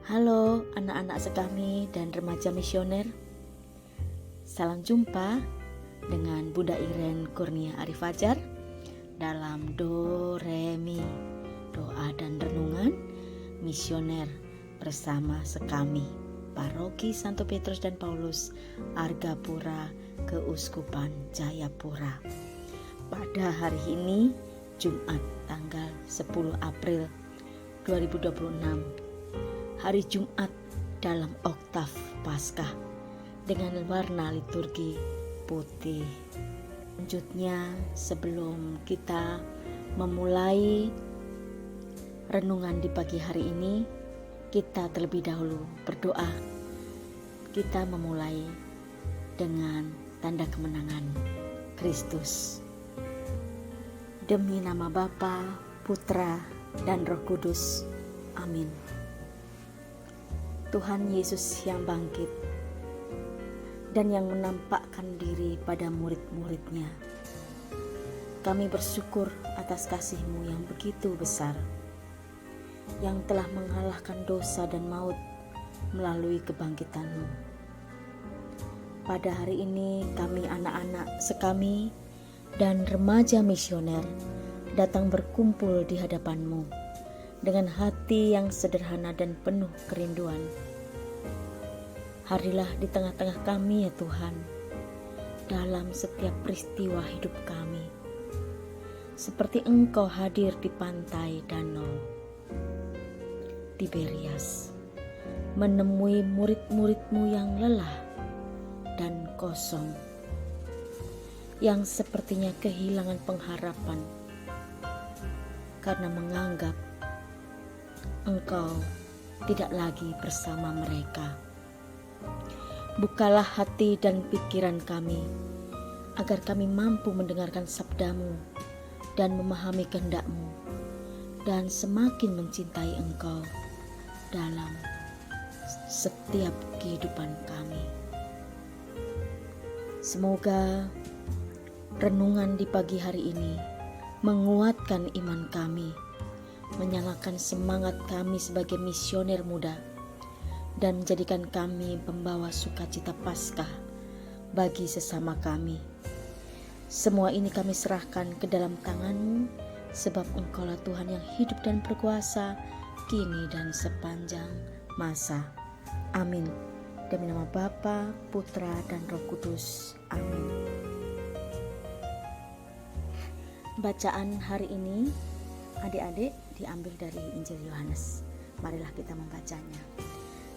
Halo anak-anak sekami dan remaja misioner. Salam jumpa dengan Bunda Iren Kurnia Arif Fajar dalam Do Re Mi, doa dan renungan misioner bersama sekami Paroki Santo Petrus dan Paulus Argapura, Keuskupan Jayapura. Pada hari ini Jumat tanggal 10 April 2026, hari Jumat dalam oktav Paskah dengan warna liturgi putih. Selanjutnya, sebelum kita memulai renungan di pagi hari ini, kita terlebih dahulu berdoa. Kita memulai dengan tanda kemenangan Kristus. Demi nama Bapa, Putra, dan Roh Kudus. Amin. Tuhan Yesus yang bangkit dan yang menampakkan diri pada murid-muridnya. Kami bersyukur atas kasih-Mu yang begitu besar, yang telah mengalahkan dosa dan maut melalui kebangkitan-Mu. Pada hari ini kami anak-anak sekami dan remaja misioner datang berkumpul di hadapan-Mu dengan hati yang sederhana dan penuh kerinduan. Harilah di tengah-tengah kami ya Tuhan, dalam setiap peristiwa hidup kami. Seperti Engkau hadir di pantai Danau Tiberias, menemui murid-murid-Mu yang lelah dan kosong, yang sepertinya kehilangan pengharapan karena menganggap Engkau tidak lagi bersama mereka. Bukalah hati dan pikiran kami, agar kami mampu mendengarkan sabda-Mu dan memahami kehendak-Mu, dan semakin mencintai Engkau dalam setiap kehidupan kami. Semoga renungan di pagi hari ini menguatkan iman kami, menyalakan semangat kami sebagai misioner muda, dan menjadikan kami pembawa sukacita Paskah bagi sesama kami. Semua ini kami serahkan ke dalam tangan-Mu, sebab Engkaulah Tuhan yang hidup dan berkuasa, kini dan sepanjang masa. Amin. Demi nama Bapa, Putra, dan Roh Kudus. Amin. Bacaan hari ini adik-adik diambil dari Injil Yohanes. Marilah kita membacanya.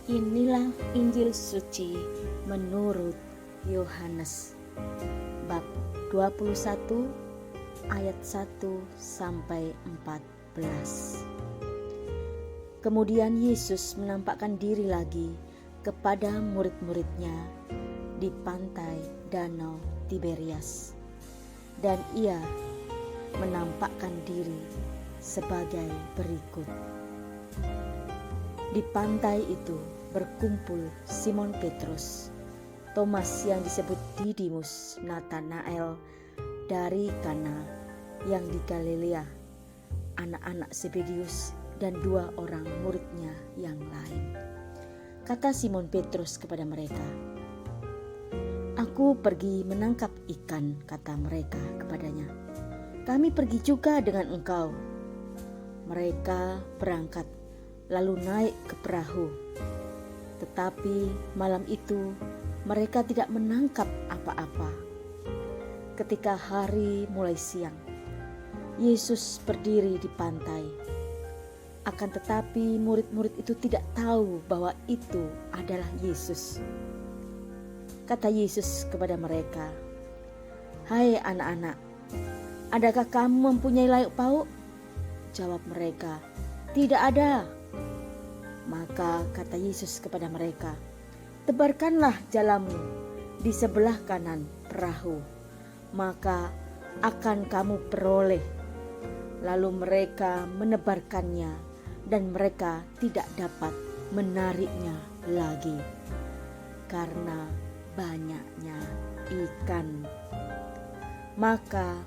Inilah Injil suci menurut Yohanes bab 21 ayat 1 sampai 14. Kemudian Yesus menampakkan diri lagi kepada murid-muridnya di pantai Danau Tiberias, dan ia menampakkan diri sebagai berikut. Di pantai itu berkumpul Simon Petrus, Thomas yang disebut Didimus, Natanael dari Kana yang di Galilea, anak-anak Zebedius, dan 2 orang muridnya yang lain. Kata Simon Petrus kepada mereka, "Aku pergi menangkap ikan," kata mereka kepadanya. "Kami pergi juga dengan engkau." Mereka berangkat lalu naik ke perahu. Tetapi malam itu mereka tidak menangkap apa-apa. Ketika hari mulai siang, Yesus berdiri di pantai. Akan tetapi murid-murid itu tidak tahu bahwa itu adalah Yesus. Kata Yesus kepada mereka, "Hai anak-anak, adakah kamu mempunyai layuk pauk?" Jawab mereka, "Tidak ada." Maka kata Yesus kepada mereka, "Tebarkanlah jalamu di sebelah kanan perahu, maka akan kamu peroleh." Lalu mereka menebarkannya, dan mereka tidak dapat menariknya lagi karena banyaknya ikan. Maka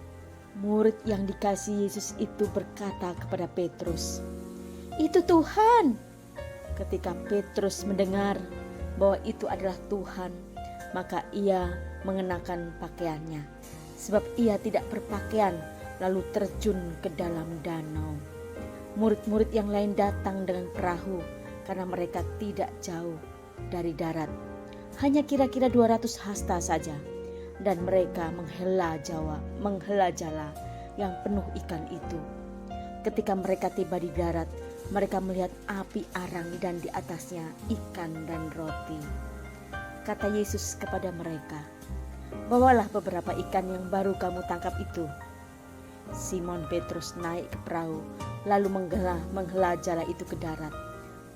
murid yang dikasihi Yesus itu berkata kepada Petrus, "Itu Tuhan." Ketika Petrus mendengar bahwa itu adalah Tuhan, maka ia mengenakan pakaiannya, sebab ia tidak berpakaian, lalu terjun ke dalam danau. Murid-murid yang lain datang dengan perahu karena mereka tidak jauh dari darat, hanya kira-kira 200 hasta saja, dan mereka menghela jala yang penuh ikan itu. Ketika mereka tiba di darat, mereka melihat api arang dan di atasnya ikan dan roti. Kata Yesus kepada mereka, "Bawalah beberapa ikan yang baru kamu tangkap itu." Simon Petrus naik ke perahu, lalu menghela jala itu ke darat,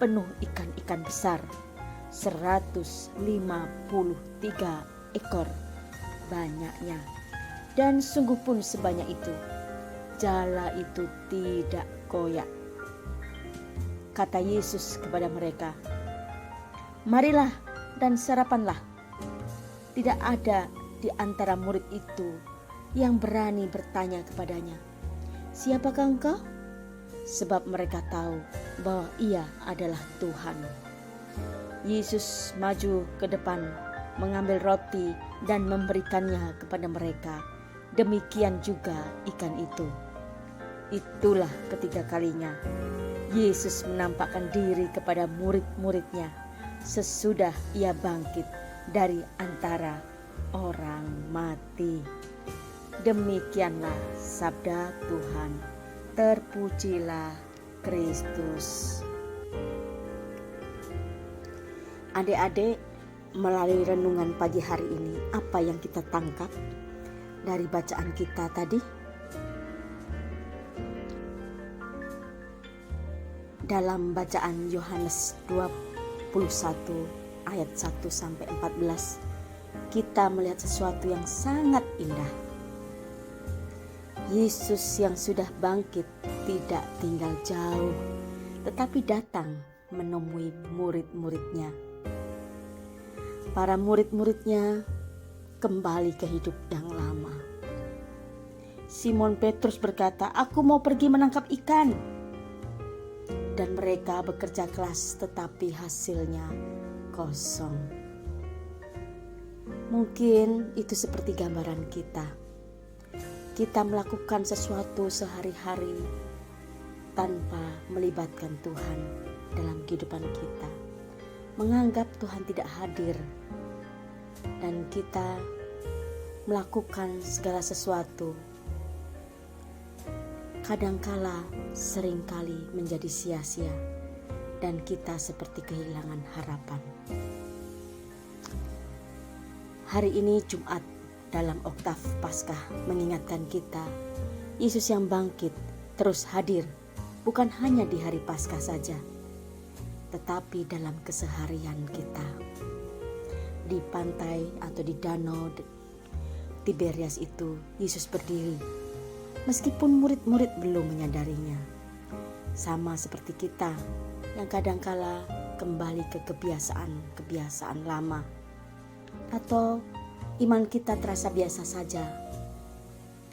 penuh ikan-ikan besar, 153 ekor banyaknya. Dan sungguh pun sebanyak itu, jala itu tidak koyak. Kata Yesus kepada mereka, "Marilah dan sarapanlah." Tidak ada di antara murid itu yang berani bertanya kepadanya, "Siapakah engkau?" Sebab mereka tahu bahwa ia adalah Tuhan. Yesus maju ke depan, mengambil roti dan memberikannya kepada mereka. Demikian juga ikan itu. Itulah ketiga kalinya Yesus menampakkan diri kepada murid-muridnya sesudah ia bangkit dari antara orang mati. Demikianlah sabda Tuhan. Terpujilah Kristus. Adik-adik, melalui renungan pagi hari ini, apa yang kita tangkap dari bacaan kita tadi? Dalam bacaan Yohanes 21 ayat 1 sampai 14, kita melihat sesuatu yang sangat indah. Yesus yang sudah bangkit tidak tinggal jauh, tetapi datang menemui murid-muridnya. Para murid-muridnya kembali ke hidup yang lama. Simon Petrus berkata, "Aku mau pergi menangkap ikan." Dan mereka bekerja keras, tetapi hasilnya kosong. Mungkin itu seperti gambaran kita. Kita melakukan sesuatu sehari-hari tanpa melibatkan Tuhan dalam kehidupan kita. Menganggap Tuhan tidak hadir. Dan kita melakukan segala sesuatu, kadangkala seringkali menjadi sia-sia dan kita seperti kehilangan harapan. Hari ini Jumat dalam oktav Paskah mengingatkan kita, Yesus yang bangkit terus hadir, bukan hanya di hari Paskah saja, tetapi dalam keseharian kita. Di pantai atau di danau Tiberias itu Yesus berdiri, meskipun murid-murid belum menyadarinya. Sama seperti kita yang kadangkala kembali ke kebiasaan lama, atau iman kita terasa biasa saja,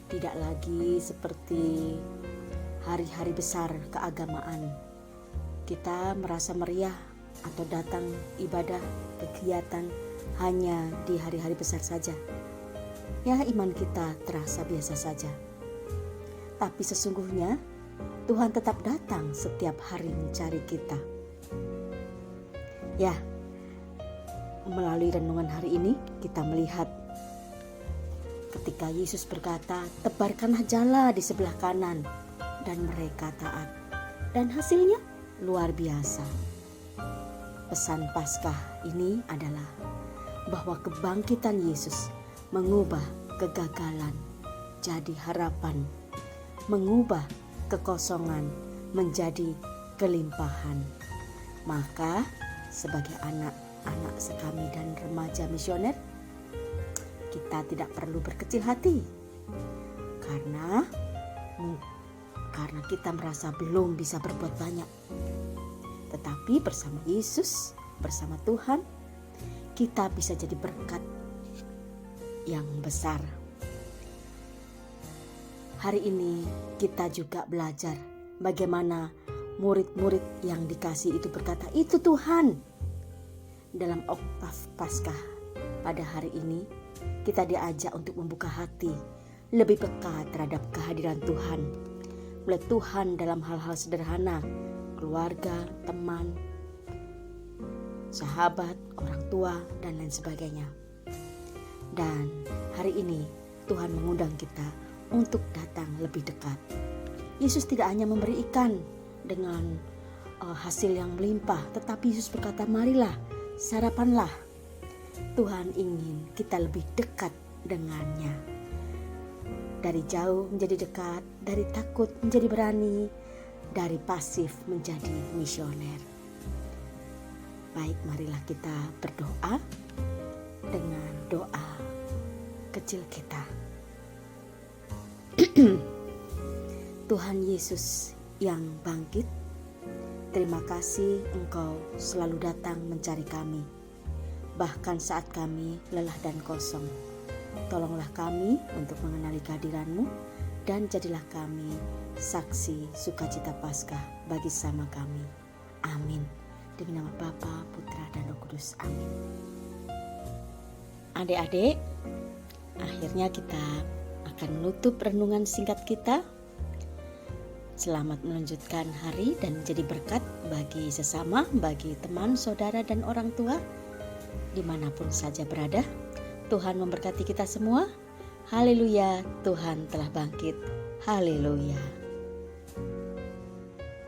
tidak lagi seperti hari-hari besar keagamaan. Kita merasa meriah atau datang ibadah kegiatan hanya di hari-hari besar saja. Ya, iman kita terasa biasa saja. Tapi sesungguhnya Tuhan tetap datang setiap hari mencari kita. Ya, melalui renungan hari ini kita melihat ketika Yesus berkata, "Tebarkanlah jala di sebelah kanan," dan mereka taat. Dan hasilnya luar biasa. Pesan Paskah ini adalah bahwa kebangkitan Yesus mengubah kegagalan jadi harapan, mengubah kekosongan menjadi kelimpahan. Maka sebagai anak-anak sekami dan remaja misioner, kita tidak perlu berkecil hati karena kita merasa belum bisa berbuat banyak. Tetapi bersama Yesus, bersama Tuhan, kita bisa jadi berkat yang besar. Hari ini kita juga belajar bagaimana murid-murid yang dikasih itu berkata, "Itu Tuhan." Dalam oktav Paskah pada hari ini, kita diajak untuk membuka hati, lebih peka terhadap kehadiran Tuhan. Melihat Tuhan dalam hal-hal sederhana, keluarga, teman, sahabat, orang tua, dan lain sebagainya. Dan hari ini Tuhan mengundang kita untuk datang lebih dekat. Yesus tidak hanya memberi ikan dengan hasil yang melimpah, tetapi Yesus berkata, "Marilah, sarapanlah." Tuhan ingin kita lebih dekat dengannya. Dari jauh menjadi dekat, dari takut menjadi berani, dari pasif menjadi misioner. Baik, marilah kita berdoa dengan doa kecil kita. Tuhan Yesus yang bangkit, terima kasih Engkau selalu datang mencari kami, bahkan saat kami lelah dan kosong. Tolonglah kami untuk mengenali kehadiran-Mu, dan jadilah kami saksi sukacita Paskah bagi sesama kami. Amin. Demi nama Bapa, Putra, dan Roh Kudus. Amin. Adik-adik, akhirnya kita akan menutup renungan singkat kita. Selamat melanjutkan hari dan menjadi berkat bagi sesama, bagi teman, saudara, dan orang tua dimanapun saja berada. Tuhan memberkati kita semua. Haleluya, Tuhan telah bangkit. Haleluya.